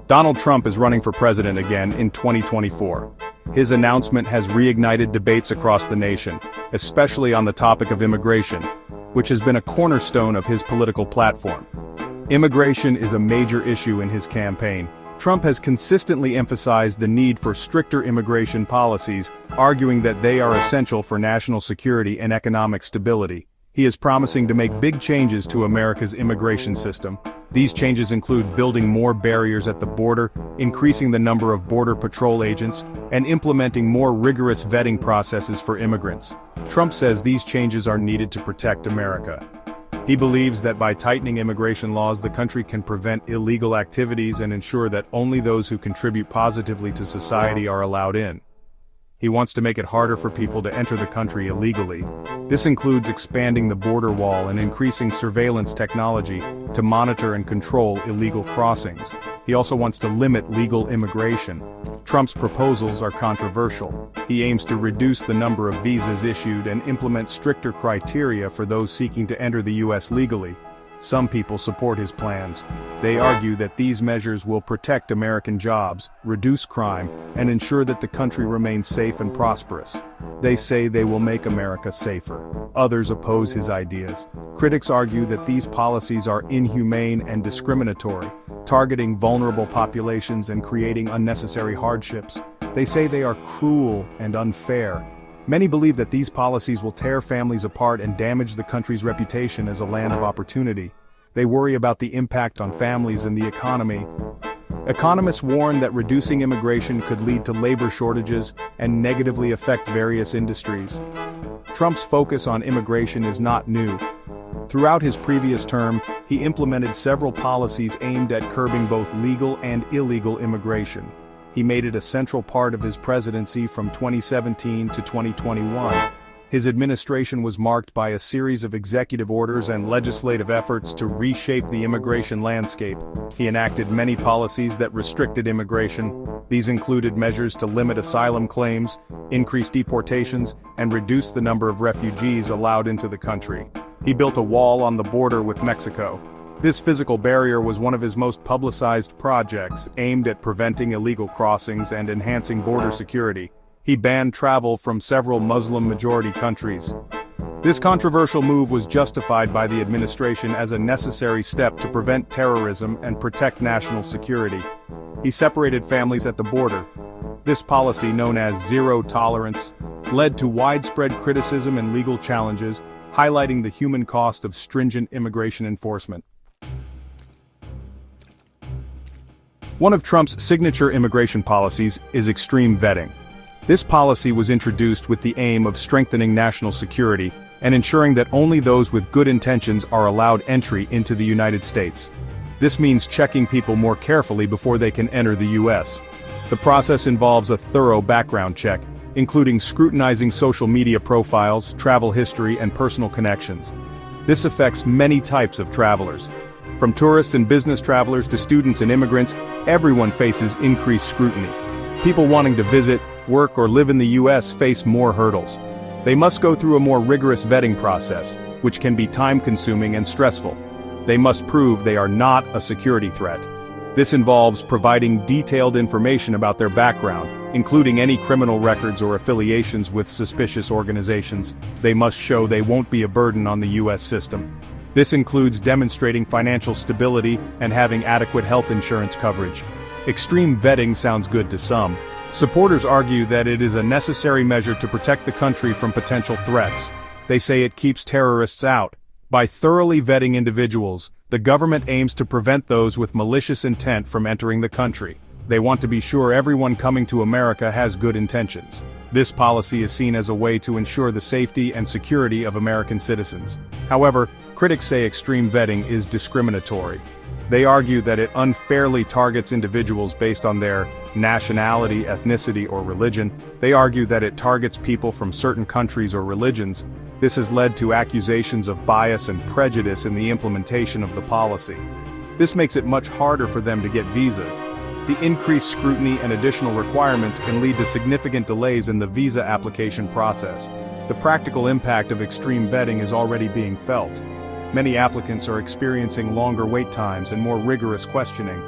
Donald Trump is running for president again in 2024. His announcement has reignited debates across the nation, especially on the topic of immigration, which has been a cornerstone of his political platform. Immigration is a major issue in his campaign. Trump has consistently emphasized the need for stricter immigration policies, arguing that they are essential for national security and economic stability. He is promising to make big changes to America's immigration system. These changes include building more barriers at the border, increasing the number of Border Patrol agents, and implementing more rigorous vetting processes for immigrants. Trump says these changes are needed to protect America. He believes that by tightening immigration laws, the country can prevent illegal activities and ensure that only those who contribute positively to society are allowed in. He wants to make it harder for people to enter the country illegally. This includes expanding the border wall and increasing surveillance technology to monitor and control illegal crossings. He also wants to limit legal immigration. Trump's proposals are controversial. He aims to reduce the number of visas issued and implement stricter criteria for those seeking to enter the U.S. legally. Some people support his plans. They argue that these measures will protect American jobs, reduce crime, and ensure that the country remains safe and prosperous. They say they will make America safer. Others oppose his ideas. Critics argue that these policies are inhumane and discriminatory, targeting vulnerable populations and creating unnecessary hardships. They say they are cruel and unfair. Many believe that these policies will tear families apart and damage the country's reputation as a land of opportunity. They worry about the impact on families and the economy. Economists warn that reducing immigration could lead to labor shortages and negatively affect various industries. Trump's focus on immigration is not new. Throughout his previous term, he implemented several policies aimed at curbing both legal and illegal immigration. He made it a central part of his presidency from 2017 to 2021. His administration was marked by a series of executive orders and legislative efforts to reshape the immigration landscape. He enacted many policies that restricted immigration. These included measures to limit asylum claims, increase deportations, and reduce the number of refugees allowed into the country. He built a wall on the border with Mexico. This physical barrier was one of his most publicized projects, aimed at preventing illegal crossings and enhancing border security. He banned travel from several Muslim-majority countries. This controversial move was justified by the administration as a necessary step to prevent terrorism and protect national security. He separated families at the border. This policy, known as zero tolerance, led to widespread criticism and legal challenges, highlighting the human cost of stringent immigration enforcement. One of Trump's signature immigration policies is extreme vetting. This policy was introduced with the aim of strengthening national security and ensuring that only those with good intentions are allowed entry into the United States. This means checking people more carefully before they can enter the U.S. The process involves a thorough background check, including scrutinizing social media profiles, travel history, and personal connections. This affects many types of travelers. From tourists and business travelers to students and immigrants, everyone faces increased scrutiny. People wanting to visit, work, or live in the U.S. face more hurdles. They must go through a more rigorous vetting process, which can be time-consuming and stressful. They must prove they are not a security threat. This involves providing detailed information about their background, including any criminal records or affiliations with suspicious organizations. They must show they won't be a burden on the U.S. system. This includes demonstrating financial stability and having adequate health insurance coverage. Extreme vetting sounds good to some. Supporters argue that it is a necessary measure to protect the country from potential threats. They say it keeps terrorists out. By thoroughly vetting individuals, the government aims to prevent those with malicious intent from entering the country. They want to be sure everyone coming to America has good intentions. This policy is seen as a way to ensure the safety and security of American citizens. However, critics say extreme vetting is discriminatory. They argue that it unfairly targets individuals based on their nationality, ethnicity, or religion. They argue that it targets people from certain countries or religions. This has led to accusations of bias and prejudice in the implementation of the policy. This makes it much harder for them to get visas. The increased scrutiny and additional requirements can lead to significant delays in the visa application process. The practical impact of extreme vetting is already being felt. Many applicants are experiencing longer wait times and more rigorous questioning.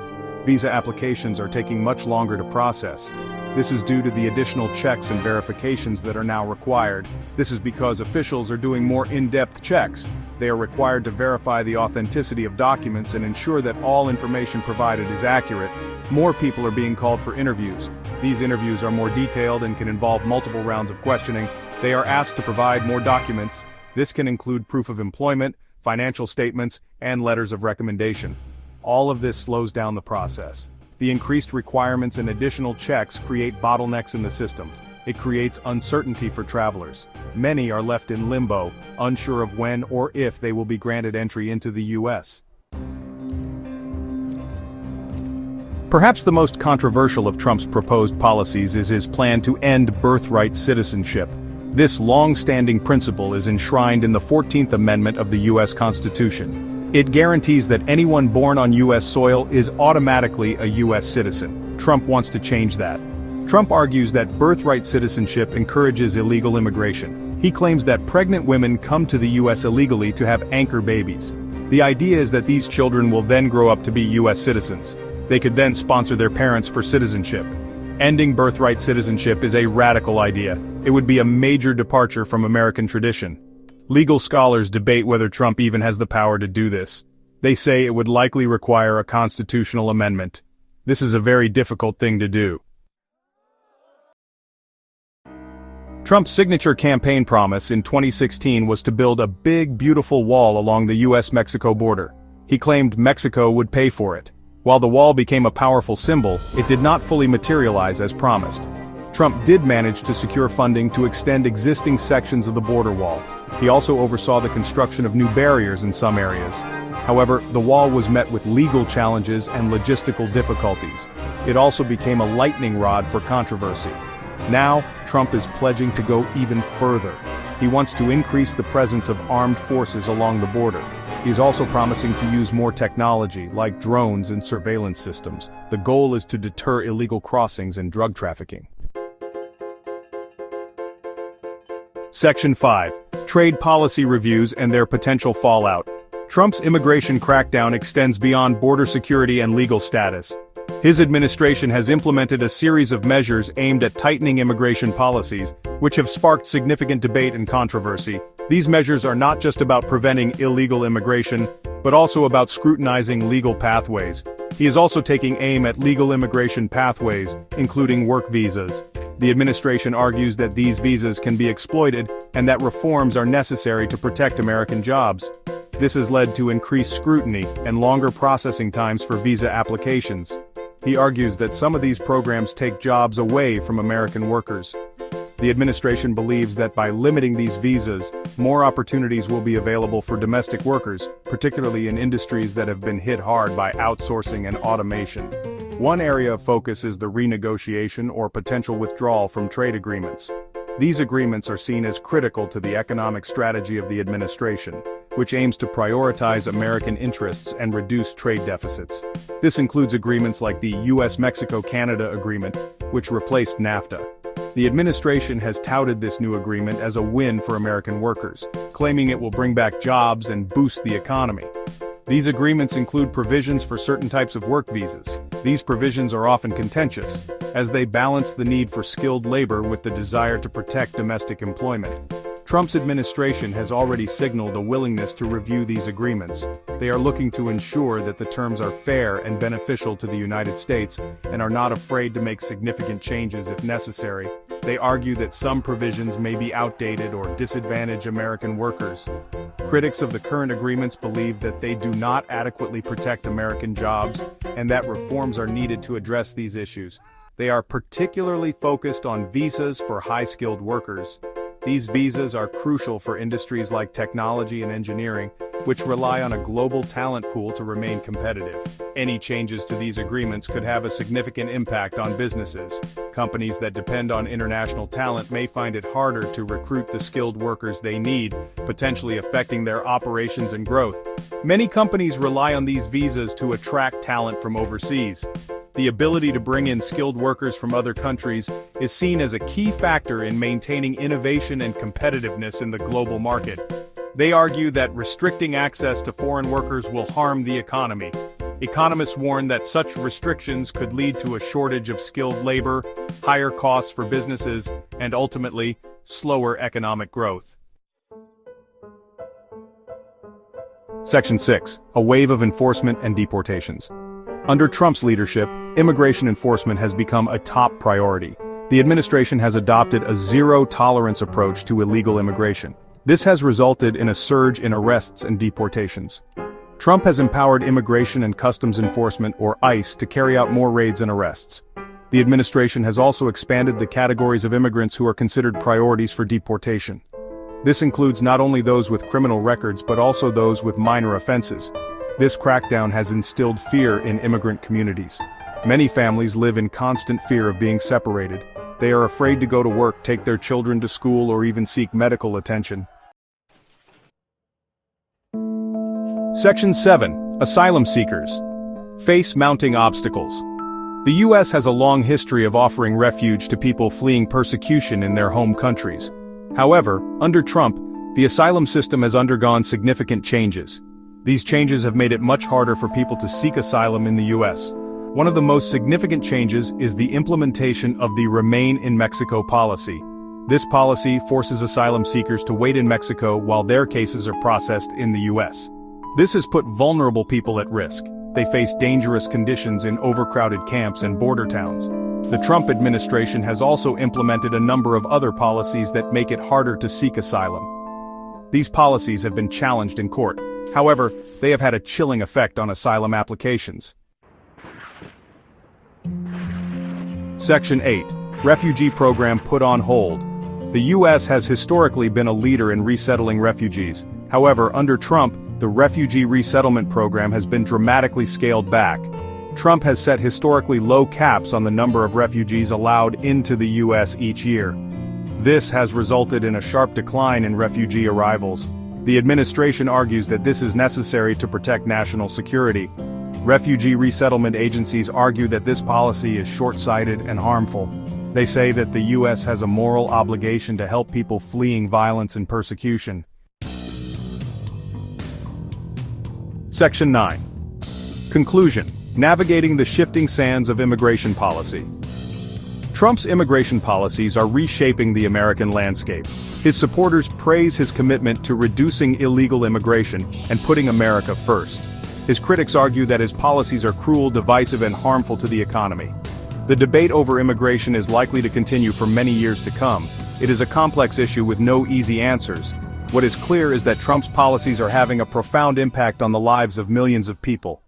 Visa applications are taking much longer to process. This is due to the additional checks and verifications that are now required. This is because officials are doing more in-depth checks. They are required to verify the authenticity of documents and ensure that all information provided is accurate. More people are being called for interviews. These interviews are more detailed and can involve multiple rounds of questioning. They are asked to provide more documents. This can include proof of employment, financial statements, and letters of recommendation. All of this slows down the process. The increased requirements and additional checks create bottlenecks in the system. It creates uncertainty for travelers. Many are left in limbo, unsure of when or if they will be granted entry into the U.S. Perhaps the most controversial of Trump's proposed policies is his plan to end birthright citizenship. This long-standing principle is enshrined in the 14th Amendment of the U.S. Constitution. It guarantees that anyone born on U.S. soil is automatically a U.S. citizen. Trump wants to change that. Trump argues that birthright citizenship encourages illegal immigration. He claims that pregnant women come to the U.S. illegally to have anchor babies. The idea is that these children will then grow up to be U.S. citizens. They could then sponsor their parents for citizenship. Ending birthright citizenship is a radical idea. It would be a major departure from American tradition. Legal scholars debate whether Trump even has the power to do this. They say it would likely require a constitutional amendment. This is a very difficult thing to do. Trump's signature campaign promise in 2016 was to build a big, beautiful wall along the US-Mexico border. He claimed Mexico would pay for it. While the wall became a powerful symbol, it did not fully materialize as promised. Trump did manage to secure funding to extend existing sections of the border wall. He also oversaw the construction of new barriers in some areas. However, the wall was met with legal challenges and logistical difficulties. It also became a lightning rod for controversy. Now, Trump is pledging to go even further. He wants to increase the presence of armed forces along the border. He's also promising to use more technology, like drones and surveillance systems. The goal is to deter illegal crossings and drug trafficking. Section 5. Trade policy reviews and their potential fallout. Trump's immigration crackdown extends beyond border security and legal status. His administration has implemented a series of measures aimed at tightening immigration policies, which have sparked significant debate and controversy. These measures are not just about preventing illegal immigration, but also about scrutinizing legal pathways. He is also taking aim at legal immigration pathways, including work visas. The administration argues that these visas can be exploited and that reforms are necessary to protect American jobs. This has led to increased scrutiny and longer processing times for visa applications. He argues that some of these programs take jobs away from American workers. The administration believes that by limiting these visas, more opportunities will be available for domestic workers, particularly in industries that have been hit hard by outsourcing and automation. One area of focus is the renegotiation or potential withdrawal from trade agreements. These agreements are seen as critical to the economic strategy of the administration, which aims to prioritize American interests and reduce trade deficits. This includes agreements like the US-Mexico-Canada Agreement, which replaced NAFTA. The administration has touted this new agreement as a win for American workers, claiming it will bring back jobs and boost the economy. These agreements include provisions for certain types of work visas. These provisions are often contentious, as they balance the need for skilled labor with the desire to protect domestic employment. Trump's administration has already signaled a willingness to review these agreements. They are looking to ensure that the terms are fair and beneficial to the United States, and are not afraid to make significant changes if necessary. They argue that some provisions may be outdated or disadvantage American workers. Critics of the current agreements believe that they do not adequately protect American jobs, and that reforms are needed to address these issues. They are particularly focused on visas for high-skilled workers. These visas are crucial for industries like technology and engineering, which rely on a global talent pool to remain competitive. Any changes to these agreements could have a significant impact on businesses. Companies that depend on international talent may find it harder to recruit the skilled workers they need, potentially affecting their operations and growth. Many companies rely on these visas to attract talent from overseas. The ability to bring in skilled workers from other countries is seen as a key factor in maintaining innovation and competitiveness in the global market. They argue that restricting access to foreign workers will harm the economy. Economists warn that such restrictions could lead to a shortage of skilled labor, higher costs for businesses, and ultimately, slower economic growth. Section 6. A wave of enforcement and deportations. Under Trump's leadership, immigration enforcement has become a top priority. The administration has adopted a zero-tolerance approach to illegal immigration. This has resulted in a surge in arrests and deportations. Trump has empowered Immigration and Customs Enforcement, or ICE, to carry out more raids and arrests. The administration has also expanded the categories of immigrants who are considered priorities for deportation. This includes not only those with criminal records but also those with minor offenses. This crackdown has instilled fear in immigrant communities. Many families live in constant fear of being separated. They are afraid to go to work, take their children to school, or even seek medical attention. Section 7. Asylum seekers face mounting obstacles. The U.S. has a long history of offering refuge to people fleeing persecution in their home countries. However, under Trump, the asylum system has undergone significant changes. These changes have made it much harder for people to seek asylum in the U.S. One of the most significant changes is the implementation of the Remain in Mexico policy. This policy forces asylum seekers to wait in Mexico while their cases are processed in the U.S. This has put vulnerable people at risk. They face dangerous conditions in overcrowded camps and border towns. The Trump administration has also implemented a number of other policies that make it harder to seek asylum. These policies have been challenged in court. However, they have had a chilling effect on asylum applications. Section 8. Refugee program put on hold. The U.S. has historically been a leader in resettling refugees. However, under Trump, the refugee resettlement program has been dramatically scaled back. Trump has set historically low caps on the number of refugees allowed into the U.S. each year. This has resulted in a sharp decline in refugee arrivals. The administration argues that this is necessary to protect national security. Refugee resettlement agencies argue that this policy is short-sighted and harmful. They say that the U.S. has a moral obligation to help people fleeing violence and persecution. Section 9. Conclusion. Navigating the shifting sands of immigration policy. Trump's immigration policies are reshaping the American landscape. His supporters praise his commitment to reducing illegal immigration and putting America first. His critics argue that his policies are cruel, divisive, and harmful to the economy. The debate over immigration is likely to continue for many years to come. It is a complex issue with no easy answers. What is clear is that Trump's policies are having a profound impact on the lives of millions of people.